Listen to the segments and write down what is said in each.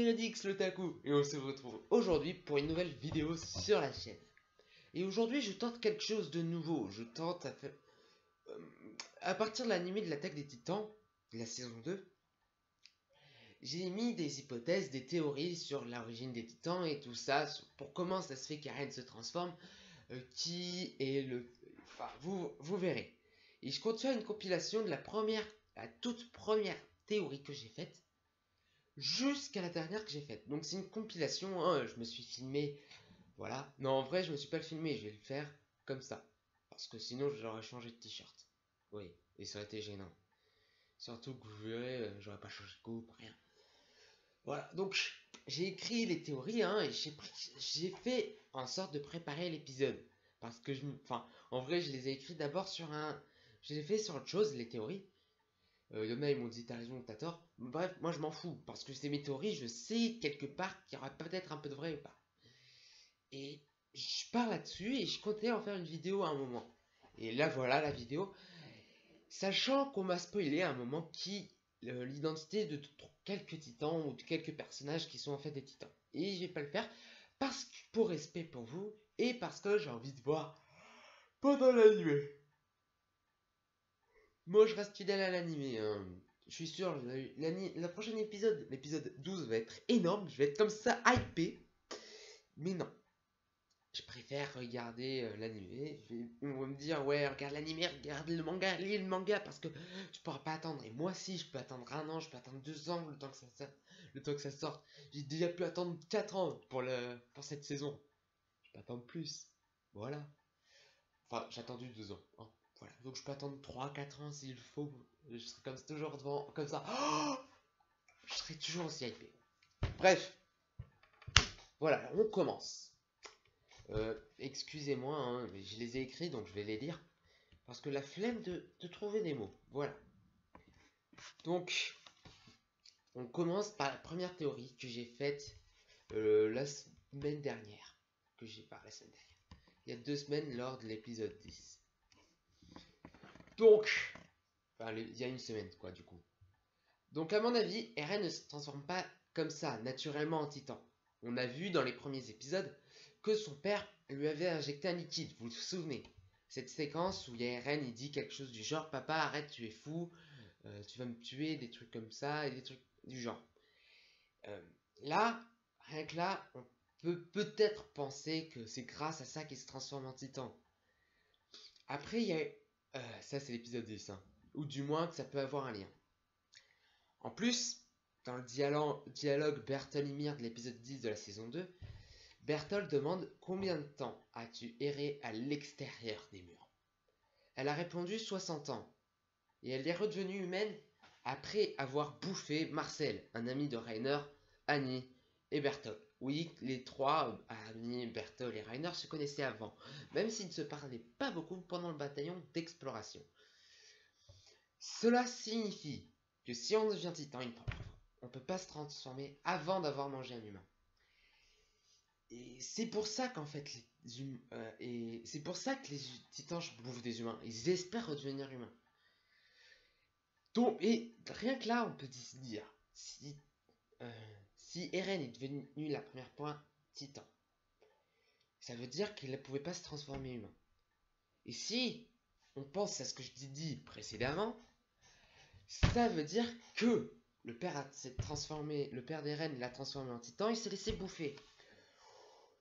Eredix le Taku et on se retrouve aujourd'hui pour une nouvelle vidéo sur la chaîne. Et aujourd'hui je tente quelque chose de nouveau, je tente à faire... à partir de l'anime de l'attaque des titans, de la saison 2, j'ai mis des hypothèses, des théories sur l'origine des titans et tout ça, pour comment ça se fait qu'Eren se transforme, qui est le... Enfin, vous verrez. Et je compte faire une compilation de la toute première théorie que j'ai faite, jusqu'à la dernière que j'ai faite. Donc c'est une compilation, hein, je me suis filmé, voilà. Non, en vrai, je me suis pas filmé, je vais le faire comme ça. Parce que sinon, j'aurais changé de t-shirt. Oui, et ça aurait été gênant. Surtout que vous verrez, j'aurais pas changé de coupe, rien. Voilà, donc j'ai écrit les théories, hein, et j'ai fait en sorte de préparer l'épisode. Parce que enfin, en vrai, je les ai écrits d'abord sur un... Je les ai fait sur autre chose, les théories. Il y en a, ils m'ont dit t'as raison, t'as tort. Bref, moi je m'en fous, parce que c'est mes théories, je sais quelque part qu'il y aura peut-être un peu de vrai ou pas. Et je pars là-dessus et je comptais en faire une vidéo à un moment. Et là voilà la vidéo. Sachant qu'on m'a spoilé à un moment qui l'identité de quelques titans ou de quelques personnages qui sont en fait des titans. Et je vais pas le faire parce que pour respect pour vous et parce que j'ai envie de voir pendant l'anime. Moi, je reste fidèle à l'animé. Hein. Je suis sûr, le prochain épisode, l'épisode 12, va être énorme. Je vais être comme ça, hypé. Mais non. Je préfère regarder l'animé. On va me dire, ouais, regarde l'animé, regarde le manga, lis le manga, parce que tu pourras pas attendre. Et moi, si, je peux attendre 1 an, je peux attendre 2 ans le temps que ça sorte. J'ai déjà pu attendre 4 ans pour cette saison. Je peux attendre plus. Voilà. Enfin, j'ai attendu 2 ans. Hein. Voilà. Donc je peux attendre 3-4 ans s'il faut. Je serai comme toujours devant, comme ça. Oh, je serai toujours aussi hypé. Bref. Voilà, on commence. Excusez-moi, hein, mais je les ai écrits donc je vais les lire. Parce que la flemme de trouver des mots. Voilà. Donc, on commence par la première théorie que j'ai faite la semaine dernière. La semaine dernière. Il y a 2 semaines lors de l'épisode 10. Donc, enfin, il y a 1 semaine, quoi, du coup. Donc, à mon avis, Eren ne se transforme pas comme ça, naturellement en titan. On a vu dans les premiers épisodes que son père lui avait injecté un liquide, vous vous souvenez? Cette séquence où il y a Eren, il dit quelque chose du genre « Papa, arrête, tu es fou, tu vas me tuer », des trucs comme ça, et des trucs du genre. Là, rien que là, on peut peut-être penser que c'est grâce à ça qu'il se transforme en titan. Après, il y a... ça, c'est l'épisode 10, hein, ou du moins que ça peut avoir un lien. En plus, dans le dialogue Bertolt-Ymir de l'épisode 10 de la saison 2, Bertolt demande « Combien de temps as-tu erré à l'extérieur des murs ?» Elle a répondu « 60 ans ». Et elle est redevenue humaine après avoir bouffé Marcel, un ami de Reiner, Annie et Bertolt. Oui, les trois, Annie, Bertolt et Reiner, se connaissaient avant, même s'ils ne se parlaient pas beaucoup pendant le bataillon d'exploration. Cela signifie que si on devient titan une première fois, on ne peut pas se transformer avant d'avoir mangé un humain. Et c'est pour ça qu'en fait, c'est pour ça que les titans bouffent des humains. Ils espèrent redevenir humains. Donc, et rien que là, on peut se dire, si Eren est devenu la première fois titan, ça veut dire qu'il ne pouvait pas se transformer humain. Et si on pense à ce que je dis précédemment, ça veut dire que le père d'Eren l'a transformé en titan, il s'est laissé bouffer.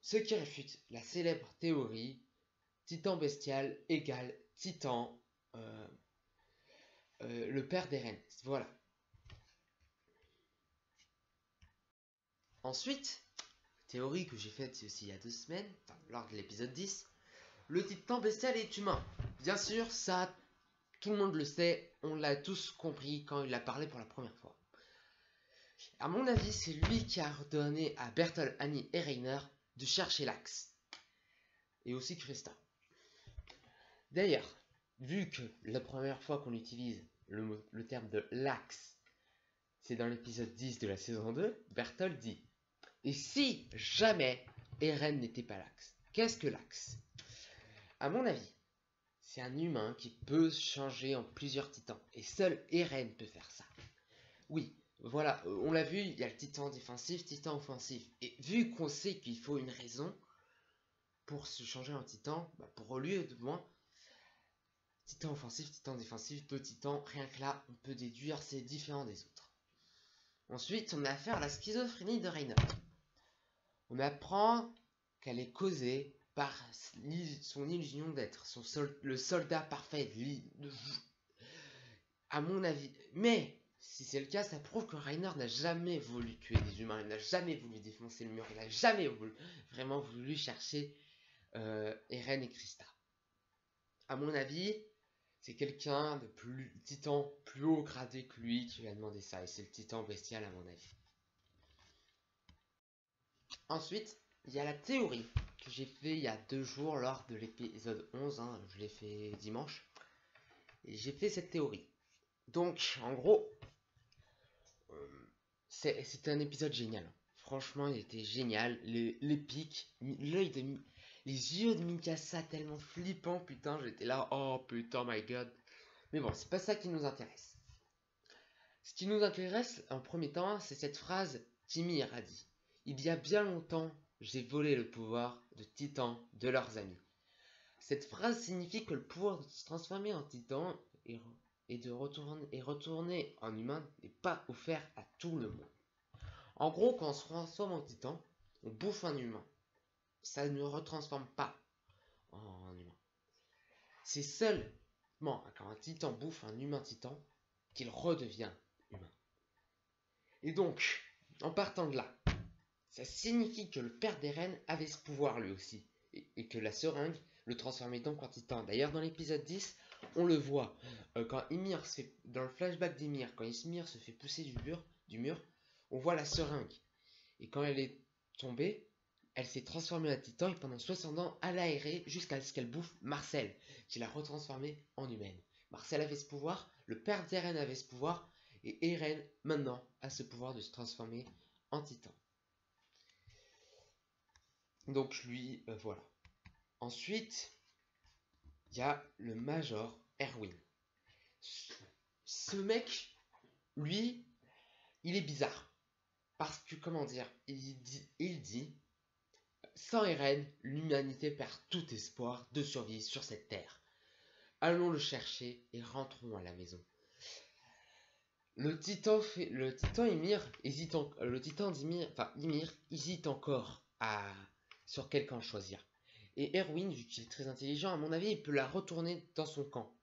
Ce qui réfute la célèbre théorie titan bestial égale titan, le père d'Eren. Voilà. Ensuite, théorie que j'ai faite aussi il y a 2 semaines, enfin, lors de l'épisode 10, le titan bestial est humain. Bien sûr, ça, tout le monde le sait, on l'a tous compris quand il a parlé pour la première fois. À mon avis, c'est lui qui a ordonné à Bertolt, Annie et Reiner de chercher l'axe. Et aussi Krista. D'ailleurs, vu que la première fois qu'on utilise le terme de l'axe, c'est dans l'épisode 10 de la saison 2, Bertolt dit « Et si jamais Eren n'était pas l'axe, qu'est-ce que l'axe ?» À mon avis, c'est un humain qui peut changer en plusieurs titans. Et seul Eren peut faire ça. Oui, Voilà, on l'a vu, il y a le titan défensif, titan offensif. Et vu qu'on sait qu'il faut une raison pour se changer en titan, bah pour au lieu de moins, titan offensif, titan défensif, deux titans, rien que là, on peut déduire c'est différent des autres. Ensuite, on a affaire à la schizophrénie de Reiner. On apprend qu'elle est causée par son illusion d'être le soldat parfait, à mon avis. Mais si c'est le cas, ça prouve que Reiner n'a jamais voulu tuer des humains, il n'a jamais voulu défoncer le mur, il n'a jamais vraiment voulu chercher Eren et Krista. À mon avis, c'est quelqu'un de plus titan, plus haut gradé que lui qui lui a demandé ça, et c'est le titan bestial à mon avis. Ensuite, il y a la théorie que j'ai fait il y a 2 jours lors de l'épisode 11, hein, je l'ai fait dimanche, et j'ai fait cette théorie. Donc, en gros, c'était un épisode génial. Franchement, il était génial, l'épique, les yeux de Mikasa tellement flippants, putain, j'étais là, oh putain, my god. Mais bon, c'est pas ça qui nous intéresse. Ce qui nous intéresse, en premier temps, c'est cette phrase qu'Ymir a dit. Il y a bien longtemps, j'ai volé le pouvoir de Titan de leurs amis. Cette phrase signifie que le pouvoir de se transformer en Titan et de retourner en humain n'est pas offert à tout le monde. En gros, quand on se transforme en Titan, on bouffe un humain. Ça ne retransforme pas en humain. C'est seulement quand un Titan bouffe un humain Titan qu'il redevient humain. Et donc, en partant de là, ça signifie que le père d'Eren avait ce pouvoir lui aussi, et que la seringue le transformait donc en titan. D'ailleurs, dans l'épisode 10, on le voit, quand Ymir se fait, dans le flashback d'Ymir, quand Ymir se fait pousser du mur, on voit la seringue. Et quand elle est tombée, elle s'est transformée en titan, et pendant 60 ans, elle a erré jusqu'à ce qu'elle bouffe Marcel, qui l'a retransformée en humaine. Marcel avait ce pouvoir, le père d'Eren avait ce pouvoir, et Eren, maintenant, a ce pouvoir de se transformer en titan. Donc lui, voilà. Ensuite, il y a le Major Erwin. Ce mec, lui, il est bizarre. Parce que, comment dire, il dit sans Eren, l'humanité perd tout espoir de survie sur cette terre. Allons le chercher et rentrons à la maison. Le titan Ymir hésite Ymir hésite encore sur quel camp choisir. Et Erwin, vu qu'il est très intelligent, à mon avis, il peut la retourner dans son camp.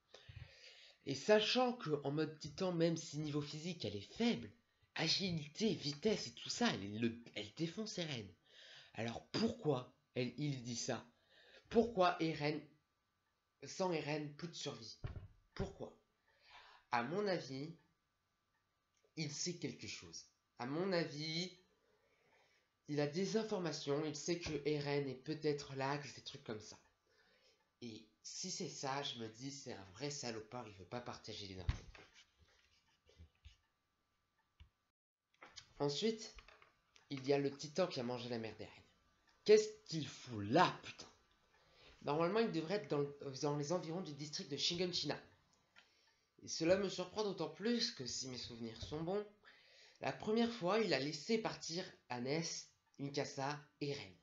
Et sachant qu'en mode titan, même si niveau physique elle est faible, agilité, vitesse et tout ça, elle défonce Eren. Alors pourquoi il dit ça? Pourquoi Eren, sans Eren, plus de survie? Pourquoi? À mon avis, il sait quelque chose. À mon avis, il a des informations, il sait que Eren est peut-être là, que des trucs comme ça. Et si c'est ça, je me dis, c'est un vrai salopard, il veut pas partager les infos. Ensuite, il y a le titan qui a mangé la mère d'Eren. Qu'est-ce qu'il fout là, putain? Normalement, il devrait être dans les environs du district de Shiganshina. Et cela me surprend d'autant plus que si mes souvenirs sont bons, la première fois, il a laissé partir Hannes, Mikasa et Eren.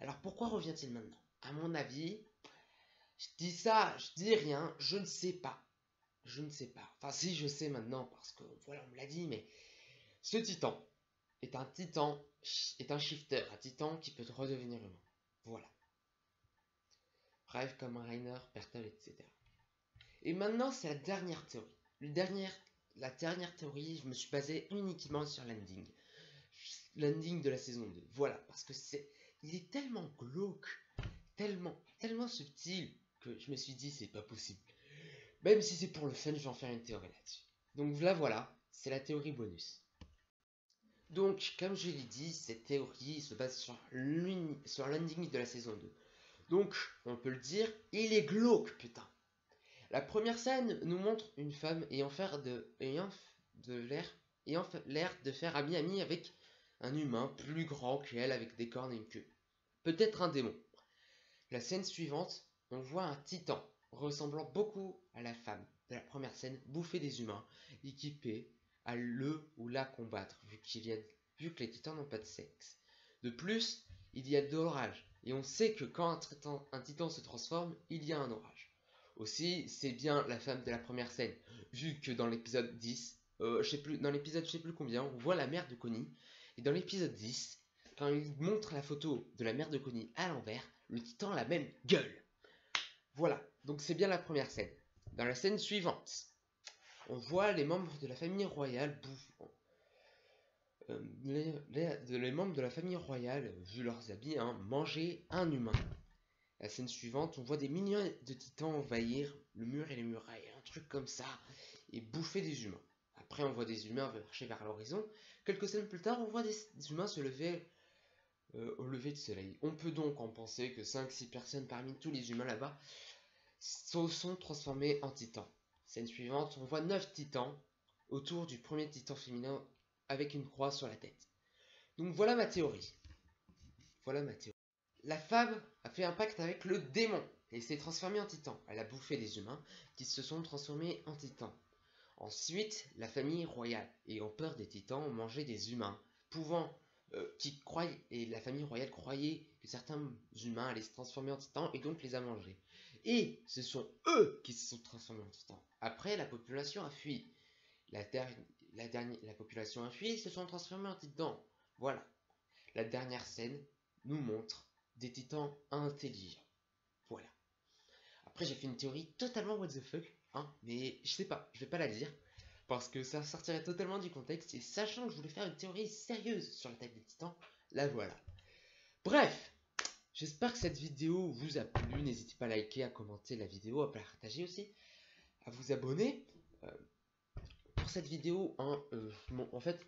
Alors pourquoi revient-il maintenant? À mon avis, je dis ça, je dis rien, je ne sais pas. Je ne sais pas. Enfin si, je sais maintenant, parce que voilà, on me l'a dit, mais ce titan est un shifter, un titan qui peut redevenir humain. Voilà. Bref, comme un Reiner, Bertolt, etc. Et maintenant, c'est la dernière théorie. La dernière théorie, je me suis basé uniquement sur l'ending. L'ending de la saison 2. Voilà, parce que il est tellement glauque, tellement subtil, que je me suis dit, c'est pas possible. Même si c'est pour le fun, je vais en faire une théorie là-dessus. Donc voilà, c'est la théorie bonus. Donc, comme je l'ai dit, cette théorie se base sur l'ending de la saison 2. Donc, on peut le dire, il est glauque, putain. La première scène nous montre une femme ayant l'air de faire ami avec un humain plus grand qu'elle avec des cornes et une queue. Peut-être un démon. La scène suivante, on voit un titan ressemblant beaucoup à la femme de la première scène bouffer des humains, équipé à le ou la combattre, vu que les titans n'ont pas de sexe. De plus, il y a de l'orage, et on sait que quand un titan se transforme, il y a un orage. Aussi, c'est bien la femme de la première scène, vu que dans l'épisode 10, dans l'épisode je sais plus combien, on voit la mère de Connie, et dans l'épisode 10, quand il montre la photo de la mère de Connie à l'envers, le titan a la même gueule. Voilà, donc c'est bien la première scène. Dans la scène suivante, on voit les membres de la famille royale les membres de la famille royale, vu leurs habits, manger un humain. La scène suivante, on voit des millions de titans envahir le mur et les murailles, un truc comme ça, et bouffer des humains. Après, on voit des humains marcher vers l'horizon. Quelques scènes plus tard, on voit des humains se lever au lever du soleil. On peut donc en penser que 5-6 personnes parmi tous les humains là-bas se sont transformés en titans. Scène suivante, on voit 9 titans autour du premier titan féminin avec une croix sur la tête. Donc voilà ma théorie. La femme a fait un pacte avec le démon et s'est transformée en titan. Elle a bouffé des humains qui se sont transformés en titans. Ensuite, la famille royale, ayant peur des titans, ont mangé des humains, et la famille royale croyait que certains humains allaient se transformer en titans et donc les a mangés. Et ce sont eux qui se sont transformés en titans. Après, la population a fui. La population a fui et se sont transformés en titans. Voilà. La dernière scène nous montre des titans intelligents. Voilà. Après, j'ai fait une théorie totalement what the fuck, mais je sais pas, je vais pas la dire, parce que ça sortirait totalement du contexte, et sachant que je voulais faire une théorie sérieuse sur l'attaque des titans, la voilà. Bref, j'espère que cette vidéo vous a plu, n'hésitez pas à liker, à commenter la vidéo, à partager aussi, à vous abonner. Pour cette vidéo, en fait,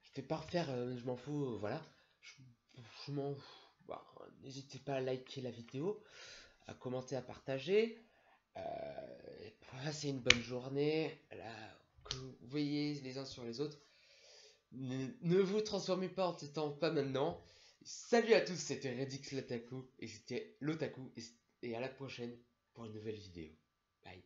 je vais pas refaire, je m'en fous, voilà, je m'en fous. Bah, n'hésitez pas à liker la vidéo, à commenter, à partager. Passez une bonne journée. Là, que vous voyez les uns sur les autres. Ne vous transformez pas en titan, pas maintenant. Salut à tous, c'était Redix l'Otaku et c'était l'Otaku et à la prochaine pour une nouvelle vidéo. Bye.